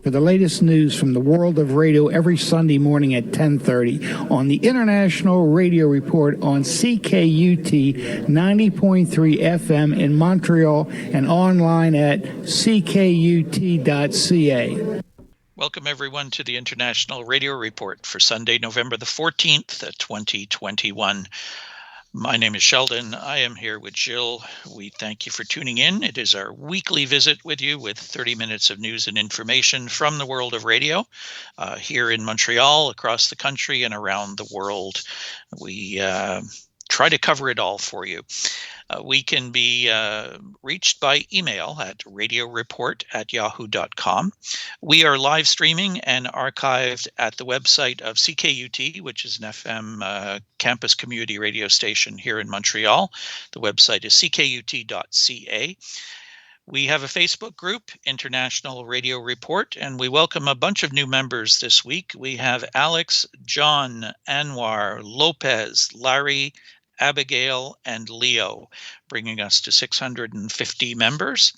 For the latest news from the world of radio every Sunday morning at 10:30 on the International Radio Report on CKUT 90.3 FM in Montreal and online at ckut.ca. Welcome, everyone, to the International Radio Report for Sunday, November the 14th, 2021. My name is Sheldon. I am here with Jill. We thank you for tuning in. It is our weekly visit with you with 30 minutes of news and information from the world of radio here in Montreal, across the country, and around the world. We try to cover it all for you. We can be reached by email at radioreport@yahoo.com. We are live streaming and archived at the website of CKUT, which is an FM campus community radio station here in Montreal. The website is ckut.ca. We have a Facebook group, International Radio Report, and we welcome a bunch of new members this week. We have Alex, John, Anwar, Lopez, Larry, Abigail, and Leo, bringing us to 650 members.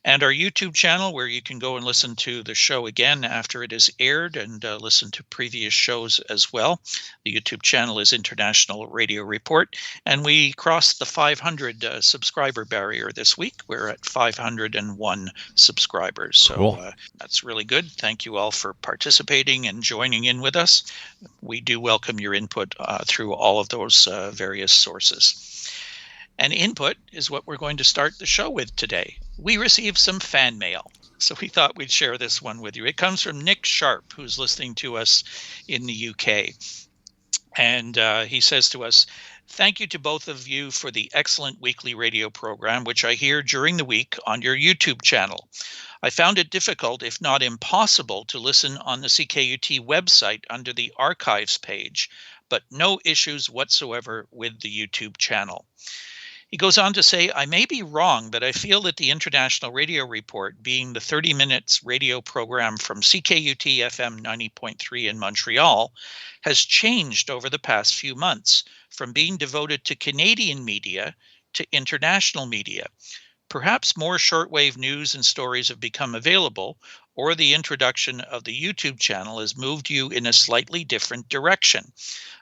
And our YouTube channel, where you can go and listen to the show again after it is aired and listen to previous shows as well. The YouTube channel is International Radio Report. And we crossed the 500 subscriber barrier this week. We're at 501 subscribers. So cool. That's really good. Thank you all for participating and joining in with us. We do welcome your input through all of those various sources. And input is what we're going to start the show with today. We received some fan mail, so we thought we'd share this one with you. It comes from Nick Sharp, who's listening to us in the UK. And he says to us, "Thank you to both of you for the excellent weekly radio program, which I hear during the week on your YouTube channel. I found it difficult, if not impossible, to listen on the CKUT website under the archives page, but no issues whatsoever with the YouTube channel." He goes on to say, "I may be wrong, but I feel that the International Radio Report, being the 30 minutes radio program from CKUT FM 90.3 in Montreal, has changed over the past few months from being devoted to Canadian media to international media. Perhaps more shortwave news and stories have become available, or the introduction of the YouTube channel has moved you in a slightly different direction.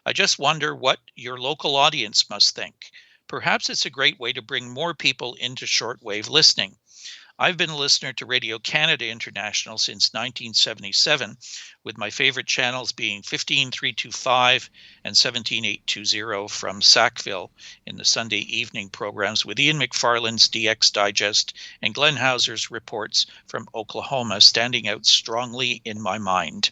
I just wonder what your local audience must think. Perhaps it's a great way to bring more people into shortwave listening. I've been a listener to Radio Canada International since 1977, with my favorite channels being 15325 and 17820 from Sackville in the Sunday evening programs, with Ian McFarland's DX Digest and Glenn Hauser's reports from Oklahoma standing out strongly in my mind.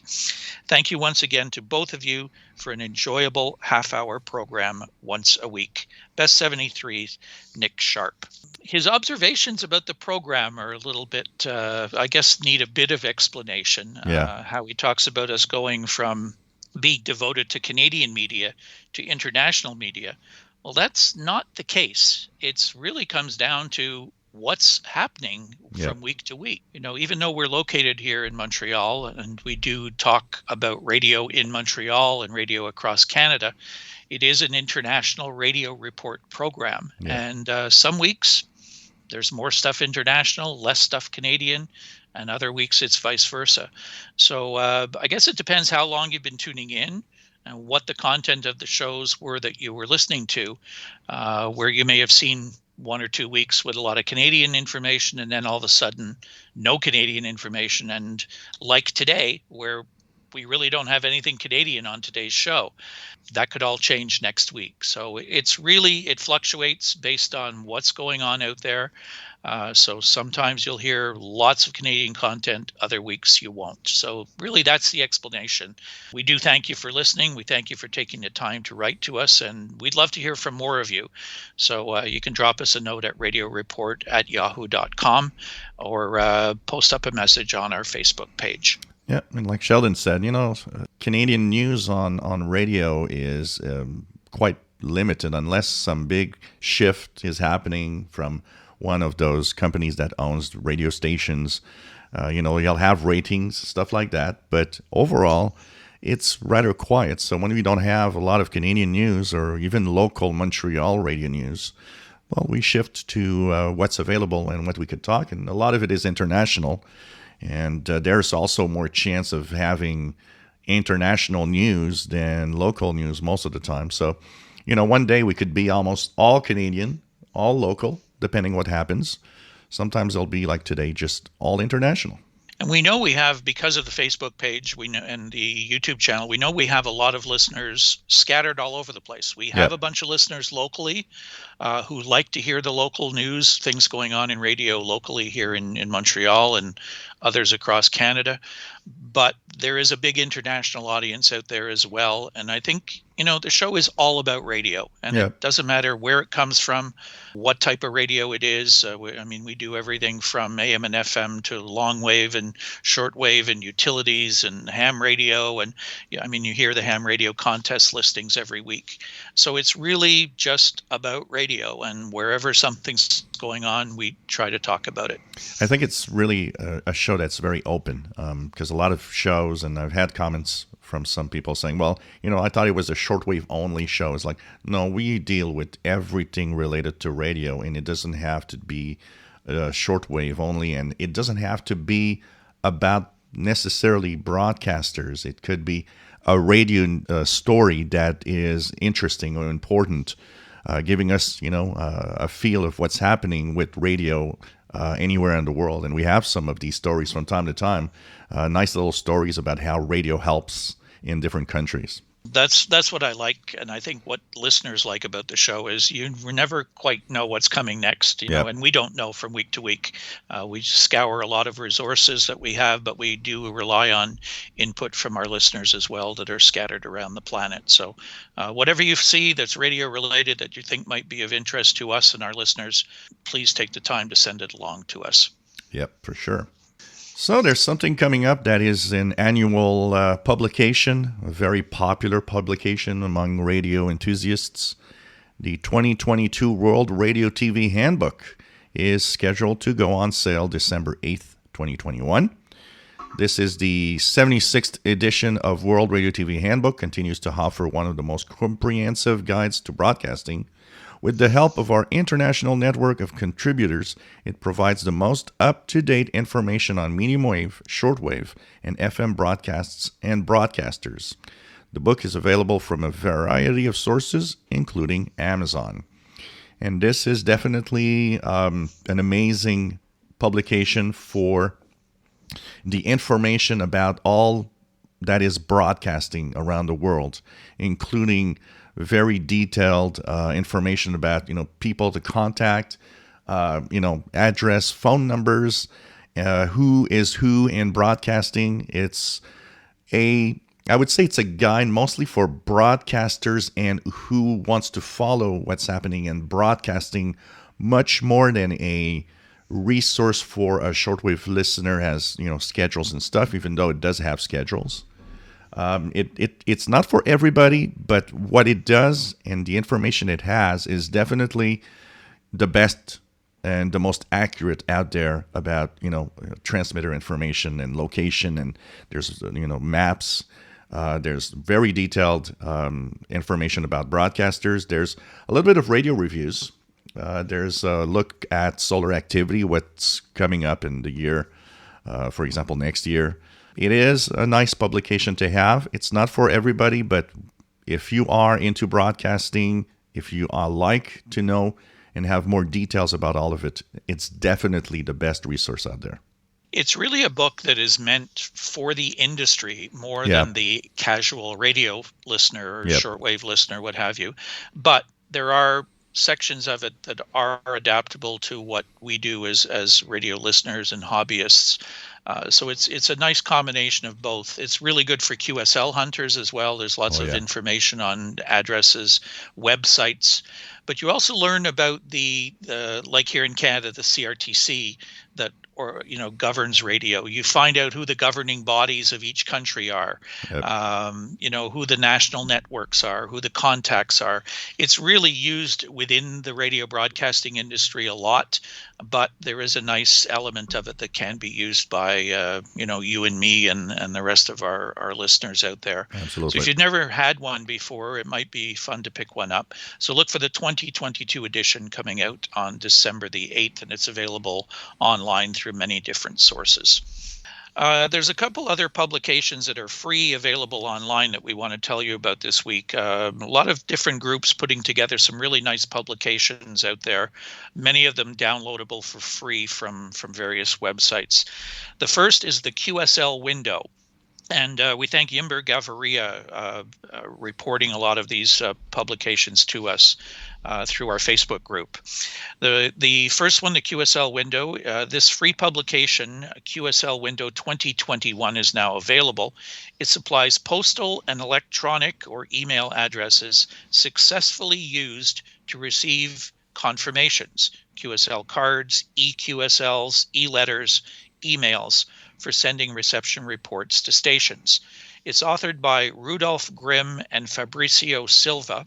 Thank you once again to both of you for an enjoyable half-hour program once a week. Best 73, Nick Sharp." His observations about the program are a little bit, I guess, need a bit of explanation. How he talks about us going from being devoted to Canadian media to international media. Well, that's not the case. It really comes down to what's happening from week to week. You know, even though we're located here in Montreal and we do talk about radio in Montreal and radio across Canada, it is an International Radio Report program. And some weeks there's more stuff international, less stuff Canadian, and other weeks it's vice versa. So I guess it depends how long you've been tuning in and what the content of the shows were that you were listening to, where you may have seen 1 or 2 weeks with a lot of Canadian information and then all of a sudden no Canadian information. And like today, where we really don't have anything Canadian on today's show, that could all change next week. So it fluctuates based on what's going on out there. So sometimes you'll hear lots of Canadian content, other weeks you won't. So really that's the explanation. We do thank you for listening. We thank you for taking the time to write to us, and we'd love to hear from more of you. So you can drop us a note at radioreport@yahoo.com or post up a message on our Facebook page. Yeah, and like Sheldon said, Canadian news on radio is quite limited unless some big shift is happening from one of those companies that owns radio stations. You'll have ratings, stuff like that. But overall, it's rather quiet. So when we don't have a lot of Canadian news or even local Montreal radio news, well, we shift to what's available and what we could talk. And a lot of it is international. And there's also more chance of having international news than local news most of the time. So, one day we could be almost all Canadian, all local, depending what happens. Sometimes it'll be like today, just all international. And we know we have, because of the Facebook page, we know, and the YouTube channel, we know we have a lot of listeners scattered all over the place. We have a bunch of listeners locally who like to hear the local news, things going on in radio locally here in Montreal and others across Canada. But there is a big international audience out there as well. And I think, the show is all about radio. And it doesn't matter where it comes from, what type of radio it is. We do everything from AM and FM to long wave and shortwave and utilities and ham radio. And you hear the ham radio contest listings every week. So it's really just about radio. And wherever something's going on, we try to talk about it. I think it's really a show that's very open, because a lot of shows, and I've had comments from some people saying, well, I thought it was a shortwave only show. It's like, no, we deal with everything related to radio, and it doesn't have to be shortwave only, and it doesn't have to be about necessarily broadcasters. It could be a radio story that is interesting or important, giving us, a feel of what's happening with radio anywhere in the world. And we have some of these stories from time to time, nice little stories about how radio helps in different countries. That's what I like, and I think what listeners like about the show is you never quite know what's coming next, and we don't know from week to week. We scour a lot of resources that we have, but we do rely on input from our listeners as well that are scattered around the planet. So whatever you see that's radio related that you think might be of interest to us and our listeners, please take the time to send it along to us. Yep, for sure. So there's something coming up that is an annual publication, a very popular publication among radio enthusiasts. The 2022 World Radio TV Handbook is scheduled to go on sale December 8th, 2021. This is the 76th edition of World Radio TV Handbook, continues to offer one of the most comprehensive guides to broadcasting. With the help of our international network of contributors, it provides the most up-to-date information on mediumwave, shortwave, and FM broadcasts and broadcasters. The book is available from a variety of sources, including Amazon. And this is definitely an amazing publication for the information about all that is broadcasting around the world, including very detailed information about, people to contact, address, phone numbers, who is who in broadcasting. I would say it's a guide mostly for broadcasters and who wants to follow what's happening in broadcasting, much more than a resource for a shortwave listener has, schedules and stuff, even though it does have schedules. It's not for everybody, but what it does and the information it has is definitely the best and the most accurate out there about, transmitter information and location. And there's, maps. There's very detailed information about broadcasters. There's a little bit of radio reviews. There's a look at solar activity, what's coming up in the year, for example, next year. It is a nice publication to have. It's not for everybody, but if you are into broadcasting, if you like to know and have more details about all of it, it's definitely the best resource out there. It's really a book that is meant for the industry more than the casual radio listener or shortwave listener, what have you. But there are sections of it that are adaptable to what we do as radio listeners and hobbyists. So it's a nice combination of both. It's really good for QSL hunters as well. There's lots of information on addresses, websites, but you also learn about the like here in Canada, the CRTC that governs radio. You find out who the governing bodies of each country are, who the national networks are, who the contacts are. It's really used within the radio broadcasting industry a lot, but there is a nice element of it that can be used by, you and me and the rest of our listeners out there. Absolutely. So if you've never had one before, it might be fun to pick one up. So look for the 2022 edition coming out on December the 8th, and it's available online through many different sources. There's a couple other publications that are free, available online, that we want to tell you about this week. A lot of different groups putting together some really nice publications out there, many of them downloadable for free from various websites. The first is the QSL Window. And we thank Yimber Gavaria reporting a lot of these publications to us through our Facebook group. The first one, the QSL Window, this free publication, QSL Window 2021, is now available. It supplies postal and electronic or email addresses successfully used to receive confirmations, QSL cards, eQSLs, e-letters, emails, for sending reception reports to stations. It's authored by Rudolph Grimm and Fabricio Silva.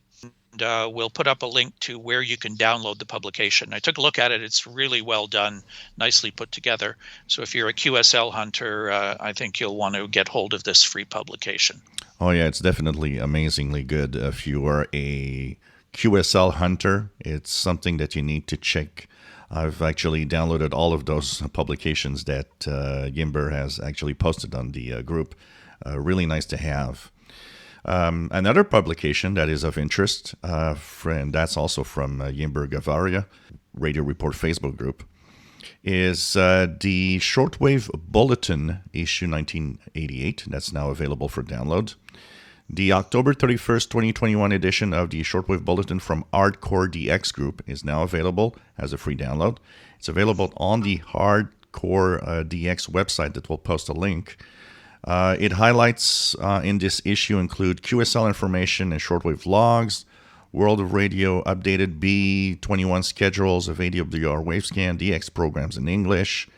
And we'll put up a link to where you can download the publication. I took a look at it. It's really well done, nicely put together. So if you're a QSL hunter, I think you'll want to get hold of this free publication. Oh, yeah, it's definitely amazingly good. If you are a QSL hunter, it's something that you need to check. I've actually downloaded all of those publications that Yimber has actually posted on the group. Really nice to have. Another publication that is of interest, and that's also from Yimber Gavaria, Radio Report Facebook group, is the Shortwave Bulletin, issue 1988. That's now available for download. The October 31st, 2021 edition of the Shortwave Bulletin from Hardcore DX Group is now available as a free download. It's available on the Hardcore DX website that we'll post a link. It highlights in this issue include QSL information and shortwave logs, World Radio updated B21 schedules of AWR Wavescan, DX programs in English,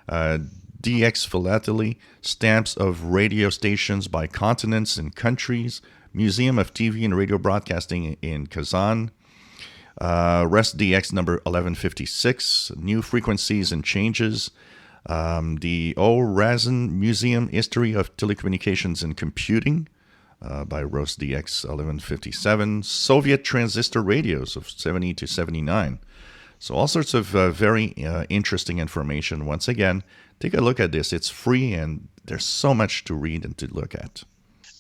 DX philately, stamps of radio stations by continents and countries, Museum of TV and Radio Broadcasting in Kazan, REST DX number 1156, new frequencies and changes, the Razin Museum History of Telecommunications and Computing by ROS DX 1157, Soviet transistor radios of 70 to 79. So all sorts of very interesting information. Once again, take a look at this. It's free and there's so much to read and to look at.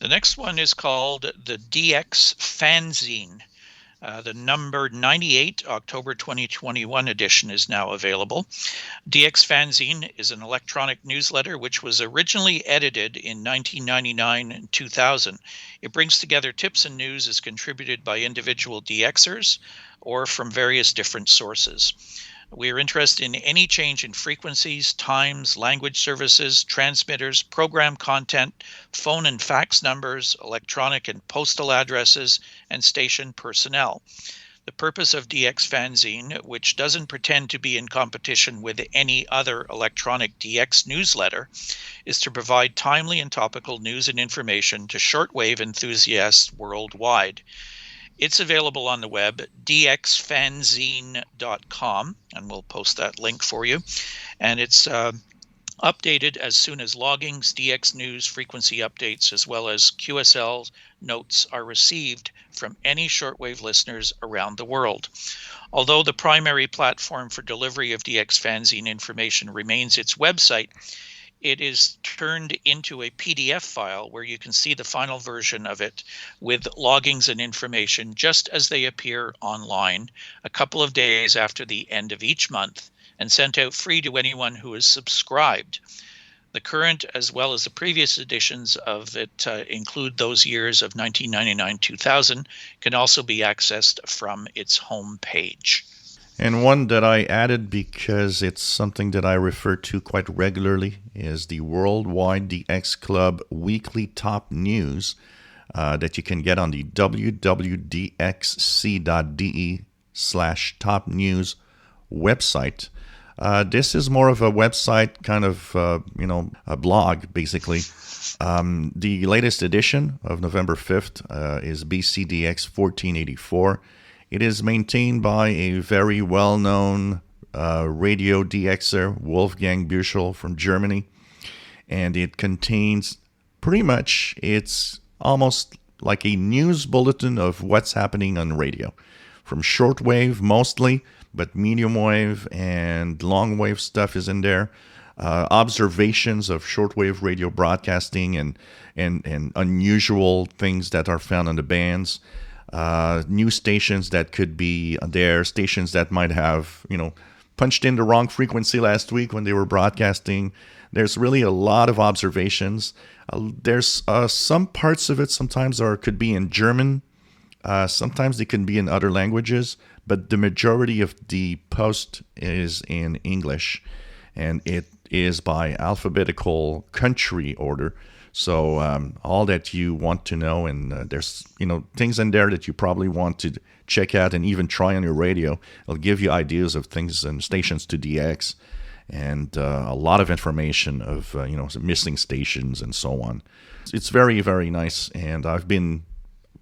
The next one is called the DX Fanzine. The number 98 October 2021 edition is now available. DX Fanzine is an electronic newsletter which was originally edited in 1999 and 2000. It brings together tips and news as contributed by individual DXers or from various different sources. We are interested in any change in frequencies, times, language services, transmitters, program content, phone and fax numbers, electronic and postal addresses, and station personnel. The purpose of DX Fanzine, which doesn't pretend to be in competition with any other electronic DX newsletter, is to provide timely and topical news and information to shortwave enthusiasts worldwide. It's available on the web, dxfanzine.com, and we'll post that link for you. And it's updated as soon as loggings, DX news, frequency updates, as well as QSL notes are received from any shortwave listeners around the world. Although the primary platform for delivery of DX Fanzine information remains its website, it is turned into a PDF file where you can see the final version of it with loggings and information just as they appear online a couple of days after the end of each month and sent out free to anyone who is subscribed. The current as well as the previous editions of it include those years of 1999-2000, can also be accessed from its home page. And one that I added because it's something that I refer to quite regularly is the Worldwide DX Club Weekly Top News that you can get on the www.dxc.de/top news website. This is more of a website, kind of, a blog, basically. The latest edition of November 5th is BCDX 1484. It is maintained by a very well-known radio DXer, Wolfgang Büchel from Germany. And it contains pretty much, it's almost like a news bulletin of what's happening on radio. From shortwave mostly, but medium wave and long wave stuff is in there. observations of shortwave radio broadcasting and unusual things that are found on the bands, new stations that could be there, stations that might have, punched in the wrong frequency last week when they were broadcasting. There's really a lot of observations. There's some parts of it sometimes could be in German. Sometimes they can be in other languages, but the majority of the post is in English, and it is by alphabetical country order. So all that you want to know, and there's things in there that you probably want to check out and even try on your radio. It'll give you ideas of things and stations to DX, and a lot of information of missing stations and so on. It's very, very nice, and I've been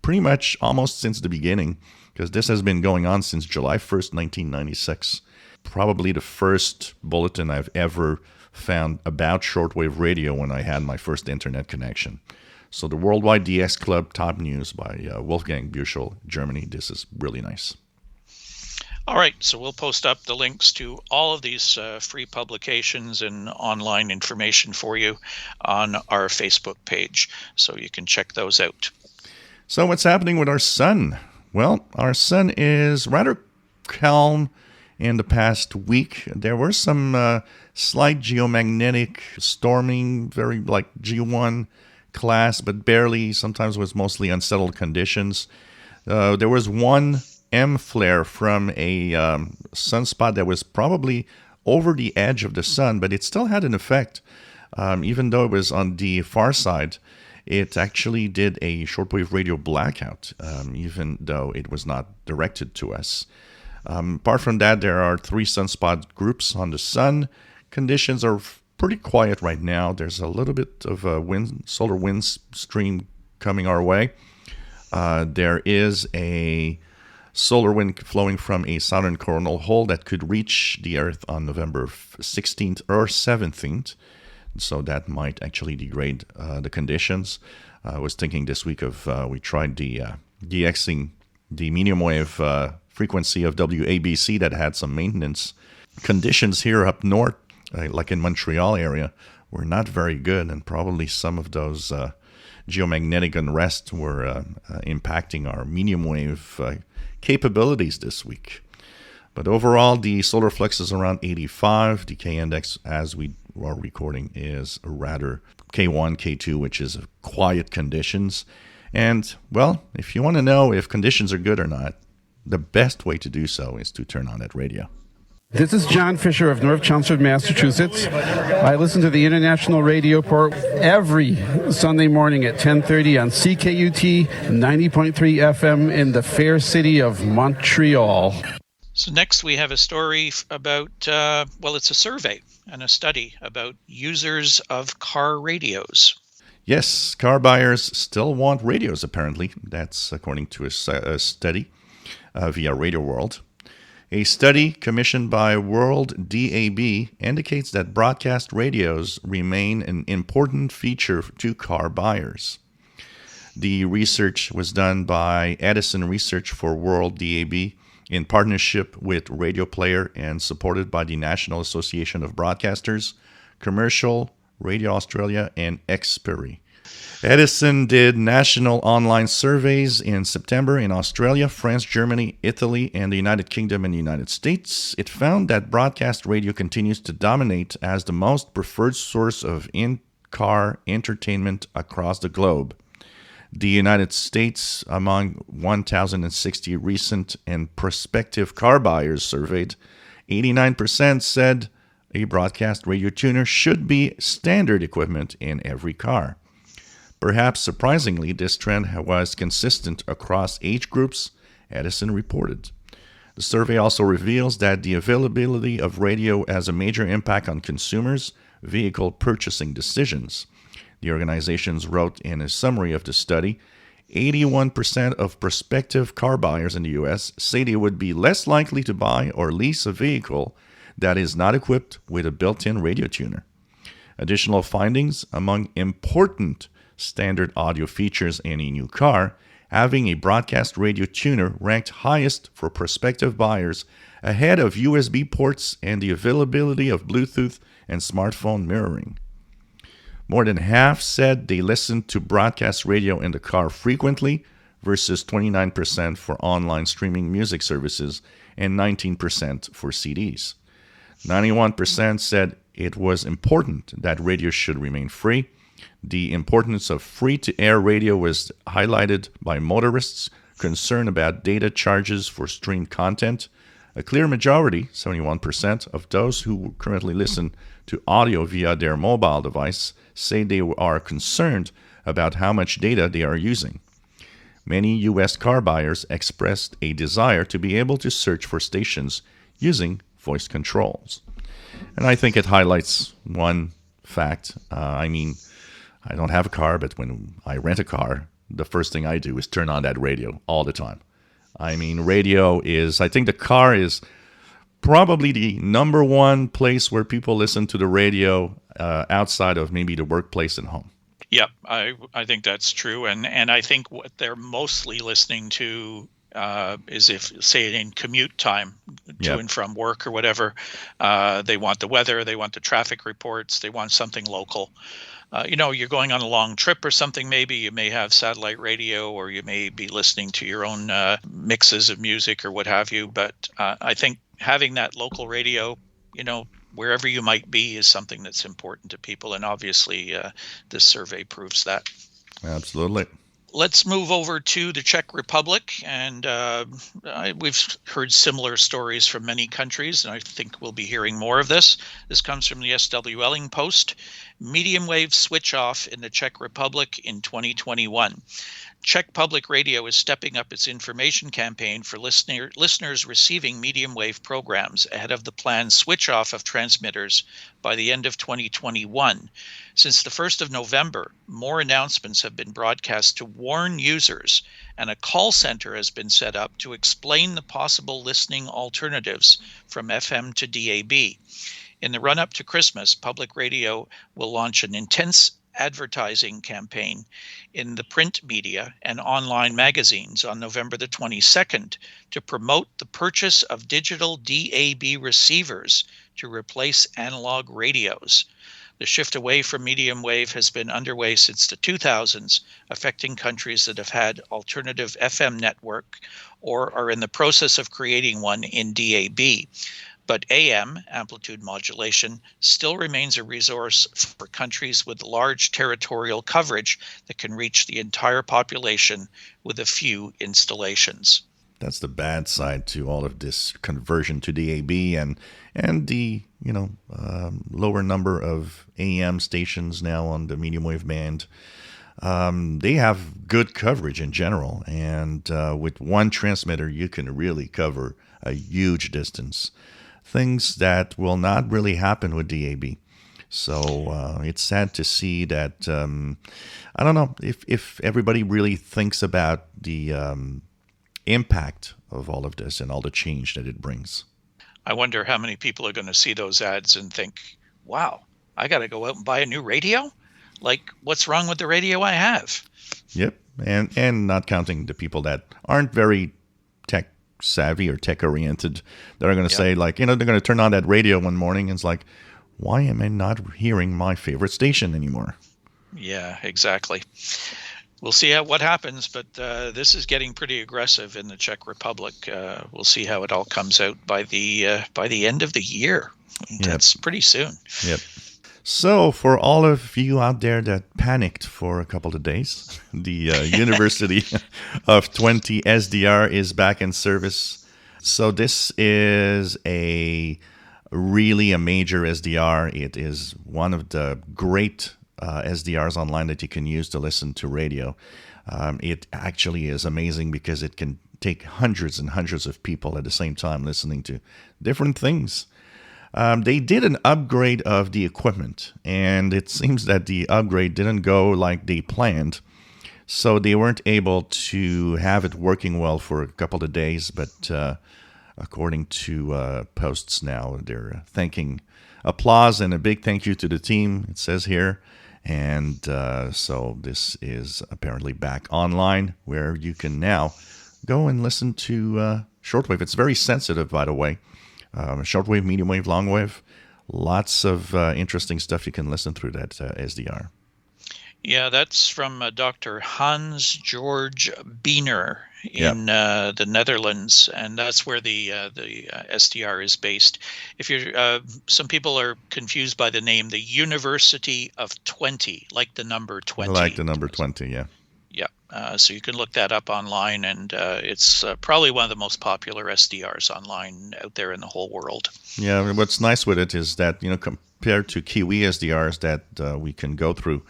pretty much almost since the beginning, because this has been going on since July 1st, 1996. Probably the first bulletin I've ever found about shortwave radio when I had my first internet connection. So the Worldwide DX Club Top News by Wolfgang Büchel, Germany. This is really nice. All right, so we'll post up the links to all of these free publications and online information for you on our Facebook page, so you can check those out. So what's happening with our sun? Well, our sun is rather calm in the past week. There were some slight geomagnetic storming, very like G1 class, but barely. Sometimes was mostly unsettled conditions. There was one M flare from a sunspot that was probably over the edge of the sun, but it still had an effect. Even though it was on the far side, it actually did a shortwave radio blackout, even though it was not directed to us. Apart from that, there are 3 sunspot groups on the sun. Conditions are pretty quiet right now. There's a little bit of a solar wind stream coming our way. There is a solar wind flowing from a southern coronal hole that could reach the Earth on November 16th or 17th. So that might actually degrade the conditions. I was thinking this week of we tried DXing the Mediumwave frequency of WABC that had some maintenance. Conditions here up north, like in Montreal area, were not very good, and probably some of those geomagnetic unrest were impacting our Mediumwave capabilities this week. But overall, the solar flux is around 85. The K index, as we are recording, is rather K1, K2, which is quiet conditions. And, well, if you want to know if conditions are good or not, the best way to do so is to turn on that radio. This is John Fisher of North Chelmsford, Massachusetts. I listen to the International Radio Report every Sunday morning at 10:30 on CKUT 90.3 FM in the fair city of Montreal. So next we have a story about, it's a survey and a study about users of car radios. Yes, car buyers still want radios, apparently. That's according to a study via Radio World. A study commissioned by World DAB indicates that broadcast radios remain an important feature to car buyers. The research was done by Edison Research for World DAB in partnership with Radio Player and supported by the National Association of Broadcasters, Commercial, Radio Australia, and Xperi. Edison did national online surveys in September in Australia, France, Germany, Italy, and the United Kingdom and the United States. It found that broadcast radio continues to dominate as the most preferred source of in-car entertainment across the globe. The United States, among 1,060 recent and prospective car buyers surveyed, 89% said a broadcast radio tuner should be standard equipment in every car. Perhaps surprisingly, this trend was consistent across age groups, Edison reported. The survey also reveals that the availability of radio has a major impact on consumers' vehicle purchasing decisions. The organizations wrote in a summary of the study, 81% of prospective car buyers in the U.S. say they would be less likely to buy or lease a vehicle that is not equipped with a built-in radio tuner. Additional findings among important standard audio features in a new car having a broadcast radio tuner ranked highest for prospective buyers, ahead of USB ports and the availability of Bluetooth and smartphone mirroring. More than half said they listened to broadcast radio in the car frequently, versus 29% for online streaming music services and 19% for CDs. 91% said it was important that radio should remain free. The importance of free-to-air radio was highlighted by motorists concerned about data charges for streamed content. A clear majority, 71%, of those who currently listen to audio via their mobile device say they are concerned about how much data they are using. Many U.S. car buyers expressed a desire to be able to search for stations using voice controls. And I think it highlights one fact. I don't have a car, but when I rent a car, the first thing I do is turn on that radio all the time. I think the car is probably the number one place where people listen to the radio outside of maybe the workplace and home. Yep, I think that's true, and I think what they're mostly listening to is, if say in commute time to and from work or whatever, they want the weather, they want the traffic reports, they want something local. You're going on a long trip or something, maybe you may have satellite radio, or you may be listening to your own mixes of music or what have you. But I think having that local radio, wherever you might be, is something that's important to people. And obviously, this survey proves that. Absolutely. Let's move over to the Czech Republic. And we've heard similar stories from many countries, and I think we'll be hearing more of this. This comes from the SWLing Post. Mediumwave switch off in the Czech Republic in 2021. Czech Public Radio is stepping up its information campaign for listeners receiving medium wave programs ahead of the planned switch off of transmitters by the end of 2021. Since the 1st of November, more announcements have been broadcast to warn users, and a call center has been set up to explain the possible listening alternatives from FM to DAB. In the run-up to Christmas, Public Radio will launch an intense advertising campaign in the print media and online magazines on November the 22nd to promote the purchase of digital DAB receivers to replace analog radios. The shift away from medium wave has been underway since the 2000s, affecting countries that have had alternative FM network or are in the process of creating one in DAB. But AM, amplitude modulation, still remains a resource for countries with large territorial coverage that can reach the entire population with a few installations. That's the bad side to all of this conversion to DAB and the lower number of AM stations now on the medium wave band. They have good coverage in general, and with one transmitter, you can really cover a huge distance. Things that will not really happen with DAB. So it's sad to see that, I don't know, if everybody really thinks about the impact of all of this and all the change that it brings. I wonder how many people are going to see those ads and think, wow, I got to go out and buy a new radio? Like, what's wrong with the radio I have? Yep, and not counting the people that aren't very tech savvy or tech oriented, that are going to say, like, they're going to turn on that radio one morning and it's like, why am I not hearing my favorite station anymore? Yeah, exactly. We'll see what happens, but this is getting pretty aggressive in the Czech Republic. We'll see how it all comes out by the end of the year. That's pretty soon. Yep. So for all of you out there that panicked for a couple of days, the University of UTwente SDR is back in service. So this is a major SDR. It is one of the great SDRs online that you can use to listen to radio. It actually is amazing because it can take hundreds and hundreds of people at the same time listening to different things. They did an upgrade of the equipment, and it seems that the upgrade didn't go like they planned. So they weren't able to have it working well for a couple of days, but according to posts now, they're thanking applause and a big thank you to the team, it says here. And so this is apparently back online, where you can now go and listen to shortwave. It's very sensitive, by the way. Shortwave, medium wave, long wave. Lots of interesting stuff you can listen through that SDR. Yeah, that's from Dr. Hans George Biener in the Netherlands, and that's where the SDR is based. If you're, some people are confused by the name, the University of 20, like the number 20. I like the number 20, yeah. Yeah, so you can look that up online, and it's probably one of the most popular SDRs online out there in the whole world. Yeah, what's nice with it is that, compared to Kiwi SDRs that we can go through,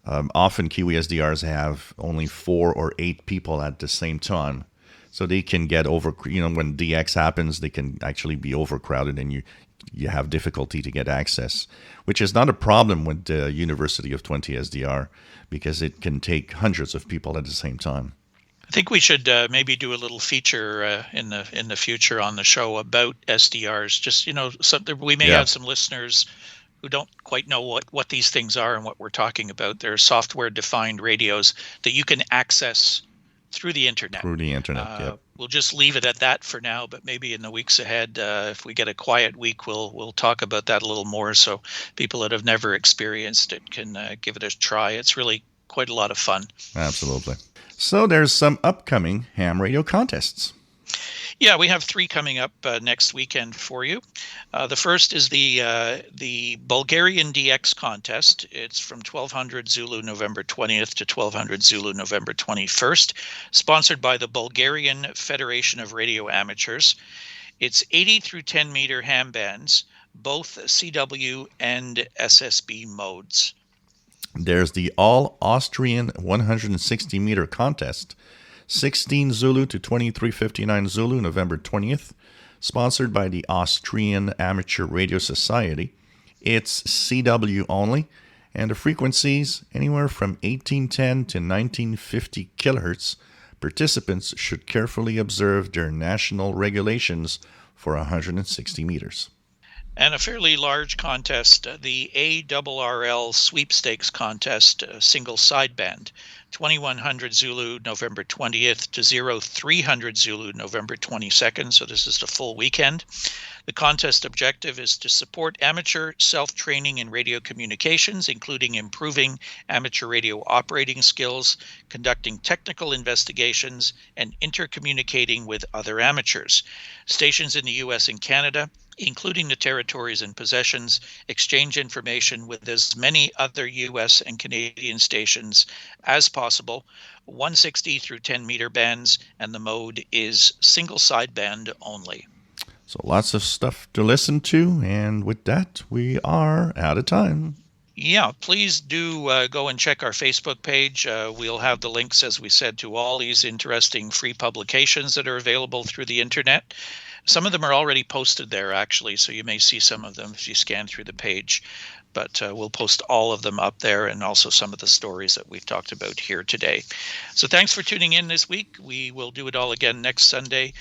often Kiwi SDRs have only 4 or 8 people at the same time. So they can get over, when DX happens, they can actually be overcrowded and you have difficulty to get access, which is not a problem with the University of 20 SDR because it can take hundreds of people at the same time. I think we should maybe do a little feature in the future on the show about SDRs. Just, we may have some listeners who don't quite know what these things are and what we're talking about. They're software-defined radios that you can access through the internet. Yep. We'll just leave it at that for now, but maybe in the weeks ahead, if we get a quiet week, we'll talk about that a little more so people that have never experienced it can give it a try. It's really quite a lot of fun. Absolutely. So there's some upcoming ham radio contests. Yeah, we have 3 coming up next weekend for you. The first is the Bulgarian DX contest. It's from 1200 Zulu November 20th to 1200 Zulu November 21st, sponsored by the Bulgarian Federation of Radio Amateurs. It's 80 through 10 meter ham bands, both CW and SSB modes. There's the all-Austrian 160 meter contest, 16 Zulu to 2359 Zulu, November 20th, sponsored by the Austrian Amateur Radio Society. It's CW only, and the frequencies anywhere from 1810 to 1950 kilohertz. Participants should carefully observe their national regulations for 160 meters. And a fairly large contest, the ARRL Sweepstakes Contest, single sideband, 2100 Zulu November 20th to 0300 Zulu November 22nd, so this is the full weekend. The contest objective is to support amateur self-training in radio communications, including improving amateur radio operating skills, conducting technical investigations, and intercommunicating with other amateurs. Stations in the U.S. and Canada, including the territories and possessions, exchange information with as many other U.S. and Canadian stations as possible, 160 through 10 meter bands, and the mode is single sideband only. So lots of stuff to listen to, and with that, we are out of time. Yeah, please do go and check our Facebook page. We'll have the links, as we said, to all these interesting free publications that are available through the internet. Some of them are already posted there, actually, so you may see some of them if you scan through the page. But we'll post all of them up there, and also some of the stories that we've talked about here today. So thanks for tuning in this week. We will do it all again next Sunday.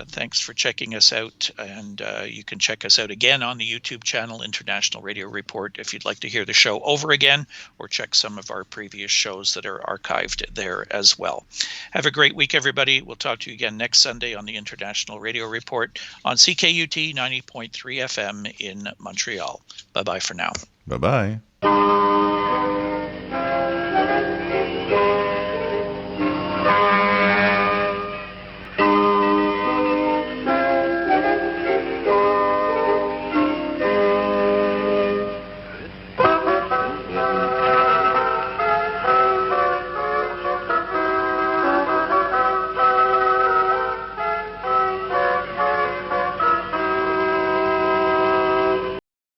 Thanks for checking us out, and you can check us out again on the YouTube channel, International Radio Report, if you'd like to hear the show over again, or check some of our previous shows that are archived there as well. Have a great week, everybody. We'll talk to you again next Sunday on the International Radio Report on CKUT 90.3 FM in Montreal. Bye-bye for now. Bye-bye.